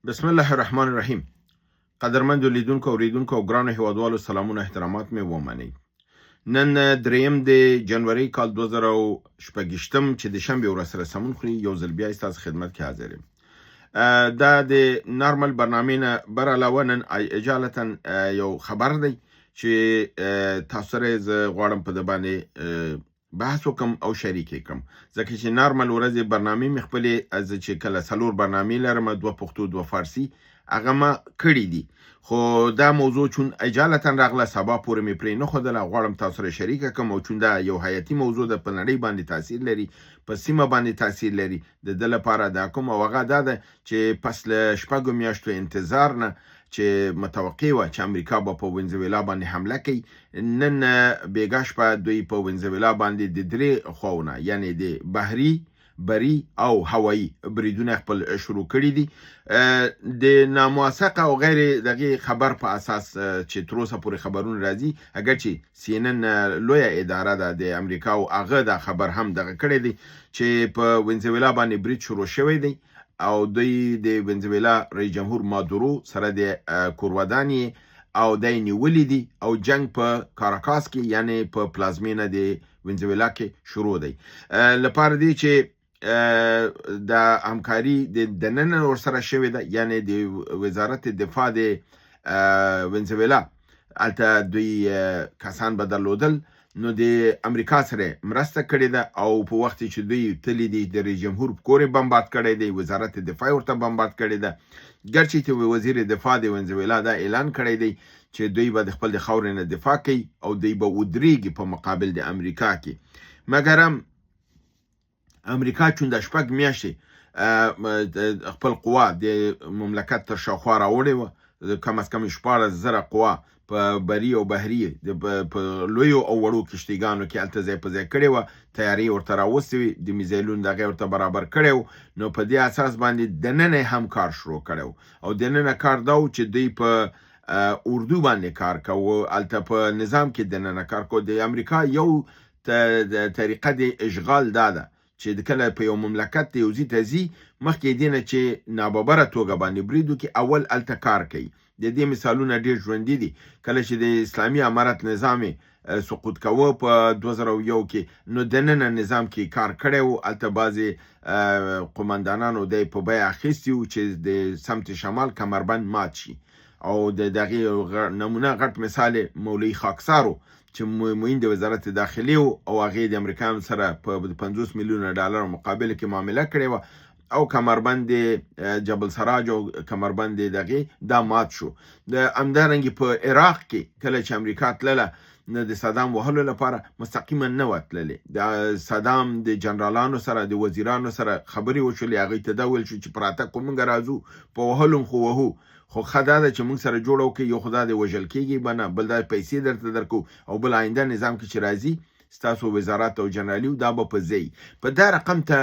بسم الله الرحمن الرحیم. قدرمند لیدونکو او ریدونکو او ګرانو هیوادوالو سلامونه احترامات مې ومنئ. نن دریم د جنوري کال 2018 چې د شنبې ورځ سره سمون خوري یو ځل بیا ستاسو خدمت کې حاضر یم. دا د نارمل برنامې نه بر علاوه نن اجالتا یو خبر دی چې تاسو سره زه غواړم په د باندې بحث وکم او شریک کړم، ځکه چې نارمل ورځې برنامې مې خپلې از چې کله څلور برنامې لرم، دوه پښتو دوه فارسي هغه ما کړي دي، خو دا موضوع چون اجالتا راغله سبا پورې مې پرې نه ښودله، غواړم تاسو سره شریکه کړم او چون دا یو حیاتي موضوع ده، په نړۍ باندې تاثیر لري، په سیمه باندې تاثیر لري، د ده لپاره دا کوم او هغه دا ده چې پس له شپږو میاشتو انتظار نه چې متوقع وه چې امریکا به په ونزویلا باندې حمله کوي، نن بیګا شپه دوی په ونزویلا باندې د درې خواونه یعنی د بحري، بري او هوایي بریدونه خپل شروع کړي دي. د ناموثق او غیر دغه خبر په اساس چې تر اوسه پورې خبرونه راځي، اگر چې سی ان ان لویه اداره ده د امریکا او هغه دا خبر هم دغه کړی دی چې په ونزویلا باندې برید شروع شوی دی او دوی د ونزویلا رئیس جمهور مادورو سره د کوروادانی او د نیولې دي او جنگ په کاراکاس کې یعنی په پلازمینه د ونزویلا کې شروع دی، لپاره دی چې د همکاري د نن ور سره شوې ده، یعنی د وزارت دفاع د ونزویلا الته دوی کسان به درلودل، نو د امریکا سره مرسته کړې ده او په وخت چې دوی تللی دي د رئیس جمهور کور بمبارد کړی دی، وزارت دفاع ورته بمبارد کړی ده، ګرچې چې وزیر دفاع د ونزویلا دا اعلان کړی دی چې دوی به د خپل د خاورې نه دفاع کوي او دوی به ودرېږي په مقابل د امریکا کې، مګر هم امریکا چون د شپږ میاشتې خپل قوا د مملکت تر شاوخوا راوړې وه، کم از کم 14,000 قوا په بري او بحري په لویو او وړو کشتیګانو کې هلته ځای په ځای کړې وه، تیارې ورته راوستې وې، د میزایلونو دغه ورته برابر کړی و، نو په دې اساس باندې دننه هم کار شروع کړی و او دننه کار دا و چې دوی په اردو باندې کار کوو، هلته په نظام کې دننه کار کوو. د امریکا یو طریقه د اشغال دا ده چې د کله په یو مملکت د یو ځای ته ځي، مخکې دې نه چې ناببره توګه باندې برید وکړي، اول هلته کار کوي. د دې مثالونه ډېر ژوندي دي. کله چې د اسلامي امارت نظام سقوط کوه په 2001 کې، نو دننه نظام کې کار کړی و، هلته بعضې قمندانانو دی په بیه اخیستي وو چې د سمت شمال کمربند مات شي او د دغې نمونه غټ مثال مولوي خاکسارو چې معین د وزارت داخلي و او هغې د امریکایانو سره په 50 میلیونه ډالر مقابله کې معامله کړې وه او کمربند جبل سراج او کمربند دغې دا مات شو. د همدارنګې په عراق کې کله چې امریکا تلله، نه د صدام وهلو لپاره مستقیما نه وه تللې، د صدام د جنرالانو سره د وزیرانو سره خبرې وشولې، هغوی ته دا ویل شو چې پراته کو موږ راځو، په وهلو خو وهو، خو ښه دا ده چې موږ سره جوړه وکړئ، یو خو دا د وژل کېږي به نه، بل دا پیسې درته درکو او بل آینده نظام کې چې راځي ستاسو وزارت او جنرالي دا به په ځای په دا رقم ته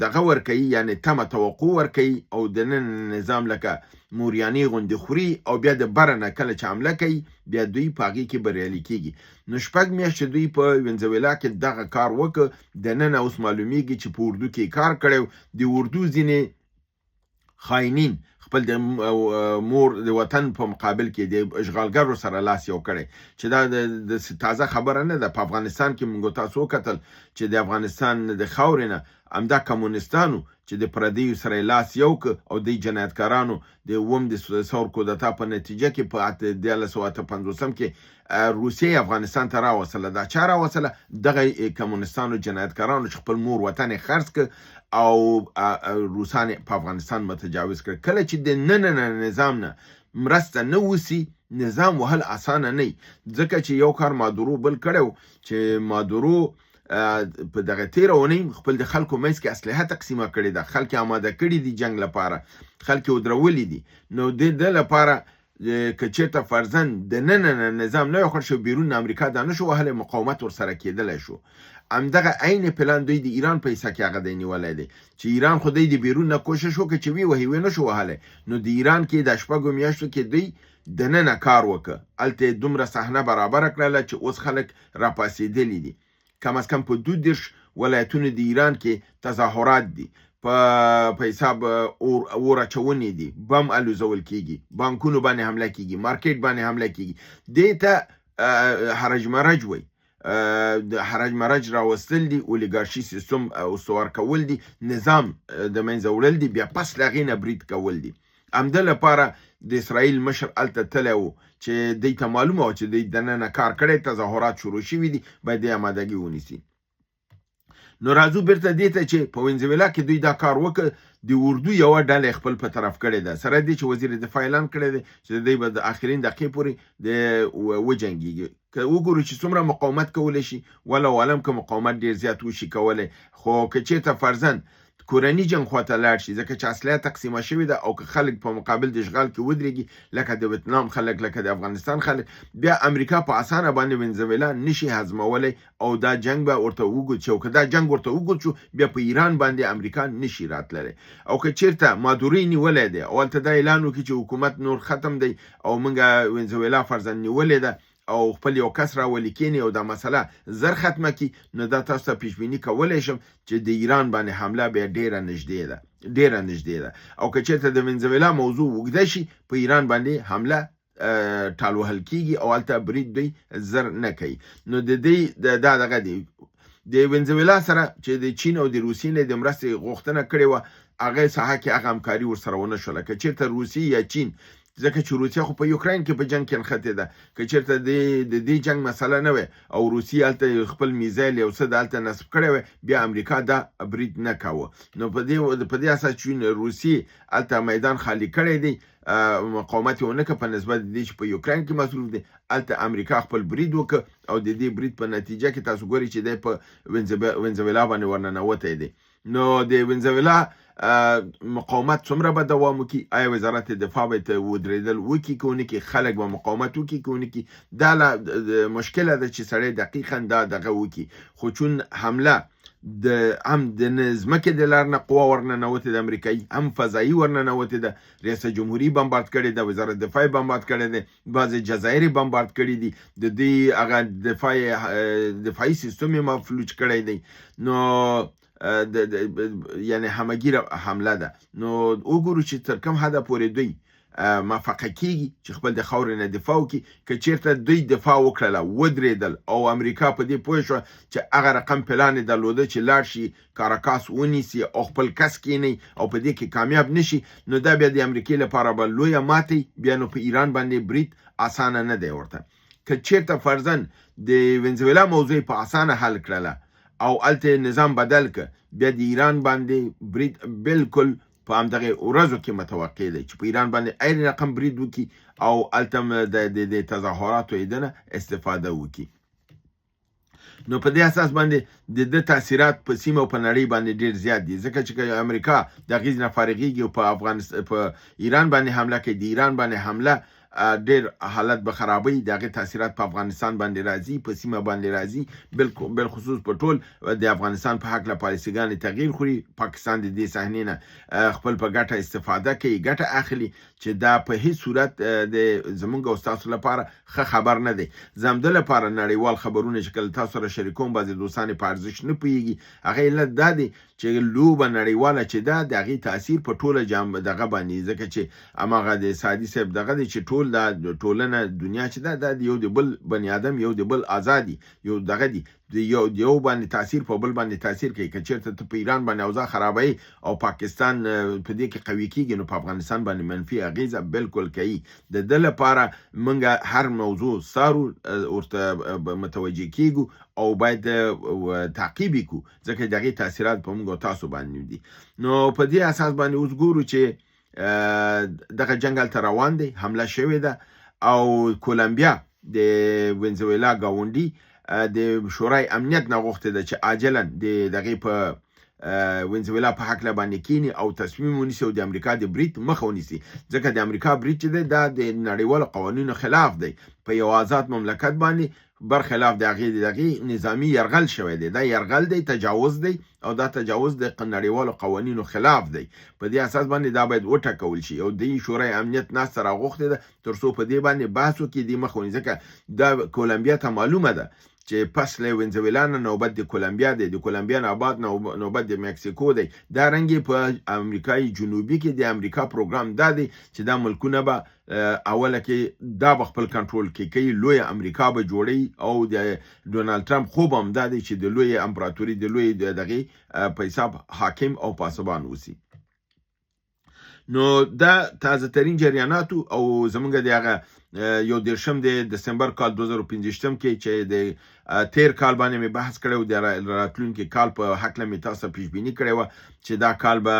دغه ورکوي، یعنی تمه توقع ورکوي او د نن نظام لکه موریانې غوندې خوري او بیا د بره نه کله چې حمله کوي بیا دوی په هغې کې بریالي کېږي. نو شپږ میاشتې دوی په ونزویلا کې دغه کار وکړ، دننه اوس معلومیږي چې په اردو کې کار کړی، د اردو ځینې خاینین خپل د مور د وطن په مقابل کې د اشغالګرو سره لاس یو کړی، چې دا د تازه خبره نه ده. په افغانستان کې موږ تاسو وکتل چې د افغانستان د خاورې نه همدا کمونستانو چې د پردیو سره لاس یو که او د جنایتکارانو د اووم د ثور کودتا په نتیجه کې په 1958 کې روسیې افغانستان ته راوصله. دا چا راوصله؟ دغه کمونستانو جنایتکارانو چې خپل مور وطن یې خرڅ کړ او روسان په افغانستان متجاوز کړ. کله چې د نن نظام نه مرسته نه وسی، نظام وهل اسانه نه، ځکه چې یو کار مادورو بل کړی چې مادورو په دغه تیره اونۍ خپل د خلکو منځ کې اسلحه تقسیمه کړې ده، خلک آماده کړي دي جنګ لپاره، خلک یې ودرولي دي. نو د ده لپاره که چېرته فرضاً د نن نظام نه وي خوښ شو، بیرون امریکا دا نه شو وهلی، مقاومت ورسره کېدلی شو. همدغه عین پلان دوی د ایران په حصه کې هغه دی نیولی دی چې ایران خو دوی د بیرون نه کوشش وکړه چې ویوهي، وی نه شو وهلی. نو د ایران کې د شپږو میاشتو کې دوی دننه کار وکړه، هلته یې دومره صحنه برابره کړله چې اوس خلک راپاڅېدلي دي. کم از کم په 22 ولایتونو د ایران کې تظاهرات دي، په حساب اور اچونې دي، بم الوزول کیږي، بانکونو باندې حمله کیږي، مارکیټ باندې حمله کیږي. دې ته حرج مرج وي. د حرج مرج راوستل دي، اولیګارشي سیستم استوار کول دي، نظام د منځه وړل دي، بیا پس له هغې نه برید کول دي. همده لپاره د اسرائیل مشر هلته تللی و چې دوی ته معلومه وه چې دوی دننه کار کړی، تظاهرات شروع شوي دي، باید دې امادګي ونیسي. نو راځو بیرته دې ته چې په وینزویلا کې دوی دا کار وکړ. د اردو یوه ډله خپل په طرف کړې ده، سره دې چې وزیر دفاع اعلان کړی دی چې دوی به د آخرین دقیقې پورې وجنګېږي. که وګورو چې څومره مقاومت کولی شي، والله عالم که مقاومت ډېر زیات وشي کولی، خو که چېرته فرضاً کورني جنګ خواته لاړ شي، ځکه چې اسلحه تقسیمه شوې ده، او که خلک په مقابل د اشغال کې ودرېږي، لکه د ویتنام خلک، لکه د افغانستان خلک، بیا امریکا په اسانه باندې وینزویلا نشي هضمولی، او دا جنګ به ورته وګوري چې که دا جنګ ورته وګوري شو، بیا په ایران باندې امریکا نشي راتللی. او که چېرته مادوري نیولی دی او هلته دا اعلان وکړي چې حکومت نور ختم دی او موږ وینزویلا فرضاً نیولې ده، او خپل یو کس راولي کینی او دا مسله زر ختمه کی، نو دا تاسو ته پیشبیني کولی شم چې د ایران باندې حمله بیا ډیره نږدې ده. او که چېرته د وینزویلا موضوع اوږده شي، په ایران باندې حمله ټال وهل کیږي او هلته برید دوی زر نه کوي. نو د دې دا دغه دی د وینزویلا سره چې د چین او د روسیې نه د مرستې غوښتنه کړې وه، هغې ساحه کې هغه همکاري ورسره ونه شوله. که چېرته روسیې یا چین، ځکه چې روسیه خو په یوکراین کې په جنګ کې نښتې ده، که چېرته د دې جنګ مسله نه وي او روسیې هلته خپل میزایل یو څه د هلته نصب کړی وی، بیا امریکا دا برید نه کوه. نو په دې اساس چې روسیې هلته میدان خالی کړی دی، مقاومت یې ونه کړه په نسبت د دې چې په یوکراین کې مصروف دی، هلته امریکا خپل برید وکړ، او د دې برید په نتیجه کې تاسو ګورئ چې دی په وینزویلا باندې ورننوتی دی. نو د وینزویلا مقاومت څومره به دوام وکړي؟ آیا وزارت دفاع به ته ودرېدل وکړي که ونه کړي؟ خلک به مقاومت وکړي که ونه کړي؟ دا مشکله ده چې سړی دقیقاً دا دغه وکړي. خو چون حمله هم د ځمکې د لار نه قوه ورننوتې ده، امریکایي هم فضایي ورننوتې ده، ریاست جمهوري بمبارد کړې ده، وزارت دفاع بمبارد کړی دی، بعضې جزایر بمبارد کړي دي، د دوی هغه دفاعي سیستم یې مفلوج کړی دی. نو یعنی همهګیره حمله ده. نو وګورو چې تر کوم حده پورې دوی موفقه کیږي چې خپل د خاورې نه دفاع وکړي. که چېرته دوی دفاع وکړله، ودرېدل، او امریکا په دې پوه شوه چې هغه رقم پلان یې درلوده چې لاړ شي کاراکاس ونیسي او خپل کس کینی او په دې کې کامیاب نشي، نو دا بیا د امریکې لپاره به لویه ماتې، بیا نو په ایران باندې برید اسانه نه دی ورته. که چېرته فرضاً د وینزویلا موضوع په اسانه حل کړله او هلته نظام بدل که، بیا د ایران باندې برید بالکل په همدغه ورځو کې متوقع دی چې په ایران باندې عین رقم برید وکړي او هلته د تظاهراتو نه استفاده وکړي. نو په دې اساس باندې د تاثیرات په سیمه او په نړۍ باندې ډیر زیات دي، ځکه چې امریکا د غیز نه فارغيږي او په افغانستان په ایران باندې حمله کوي، د ایران باندې حمله ډیر حالت به خرابوي، دغه تاثیرات په افغانستان باندې راځي، په سیمه باندې راځي، بل خصوص په ټول د افغانستان په حق له پالیسيګانې تغییر خوري. پاکستان د دې صحنې نه خپل په ګټه استفاده کوي، ګټه اخلي، چې دا په هیڅ صورت د زمونږ او تاسو لپاره ښه خبر نه دی. زموږ لپاره نړیوال خبرونه چې کله تاسو سره شریکوم، بعضې دوستان په ارزښت نه پوهیږي. هغه علت دا دی چې لوبه نړیواله چې ده، د هغې تاثیر په ټوله دغه باندې، ځکه چې هماغه د سعدي صاحب دغه دی چې ټول دا ټولنه دنیا چې ده، دا یو د بل بني آدم، یو د بل ازادي، یو دغه دی، یو باندې تاثیر په بل باندې تاثیر کوي. که چېرته ته په ایران باندې اوضاع خرابوي او پاکستان په دې کې قوي کېږي، نو په افغانستان باندې منفي اغیزه بالکل کوي. د ده لپاره موږ هر موضوع څارو، ورته متوجه کېږو او باید تعقیب یې کړو، ځکه د هغې تاثیرات په موږ او تاسو باندې دي. نو په دې اساس باندې اوس ګورو چې دغه جنګ هلته روان دی، حمله شوې ده، او کولمبیا د وینزویلا ګاونډي د شورای امنیت نه غوښتې ده چې عاجلا د دغې په وینزویلا په هکله باندې کینی او تصمیم ونیسي او د امریکا د برید مخه ونیسي، ځکه د امریکا برید چې دی دا د نړیوالو قوانینو خلاف دی. په یو آزاد مملکت باندې برخلاف د هغې نظامي یرغل شوی دی، دا یرغل دی، تجاوز دی، او دا تجاوز د نړیوالو قوانینو خلاف دی. په دې اساس باندې دا باید وټاکول شي، او د شورای امنیت ناسته راغوښتې ده تر څو په دې باندې بحث وکړي، دې مخه ونیسي. ځکه دا کولمبیا ته معلومه ده چې پس له وینزویلا نه نوبت د کولمبیا دی، د کولمبیا نه بعد نوبت د مکسیکو دی. دا رنګې په امریکای جنوبي کې د امریکا پروګرام دا دی چې دا ملکونه به اوله کې دا به خپل کنټرول کې کوي، لوی امریکا به جوړي او د ډونالد ټرمپ خوب هم دا دی چې د لوی امپراتوري د لوی دغه په حساب حاکم او پاسبان وسی. نو دا تازه ترین جریانات او زمونږ د هغه یو دیرشم د دسمبر کال 2015 کې چې د تیر کال باندې مې بحث کړی و، د راتلونکي کال په هکله مې تاسو پیش بیني کړی و چې دا کال به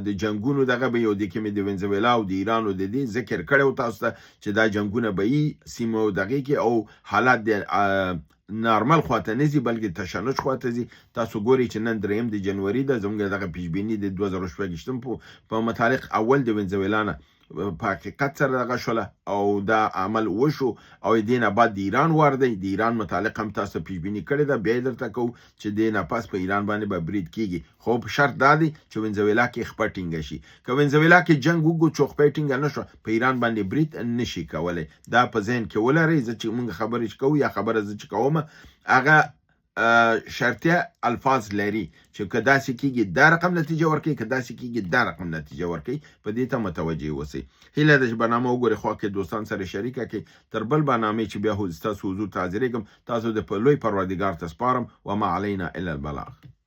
د جنگونو دغه به یو د کې مې د وینزویلا او د ایران او د دې ذکر کړی و تاسو ته چې دا جنگونه به یې سیمه دغه کې او حالات د نارمل خواته نه ځي بلکې تشنج خواته ځي. تاسو ګورئ چې نن 3 د جنوري د زموږ دغه پیش بیني د 2016 په متعلق اول د وینزویلا نه په حقیقت سره دغه شوله او دا عمل وشو او دې نه بعد د ایران وار دی. د ایران متعلق هم تاسو پیش بیني کړی ده، بیا درته کوو چې دې نه پس په ایران باندې به برید کیږي، خو په شرط دا دی چې وینزویلا کې خپه ټینګه شي. که وینزویلا کې جنگ وګو چې خپه ټینګه نشو په ایران باندې برید نشي کولای. دا په ذهن کې ولرئ. زه چې موږ خبرې کوو یا خبره زه چې کوم هغه شرطیه الفاظ لري چې که داسې کېږي دا رقم نتیجه ورکوي، که داسې کېږي دا رقم نتیجه ورکوي. په دې ته متوجه اوسئ. هیله ده چې برنامه وګورئ، خوا کې دوستان سره شریکه کړئ. تر بل برنامې چې بیا ستاسو حضور ته حاضرېږم، تاسو د په لوی پروردګار ته سپارم. وما علینا الا البلاغ.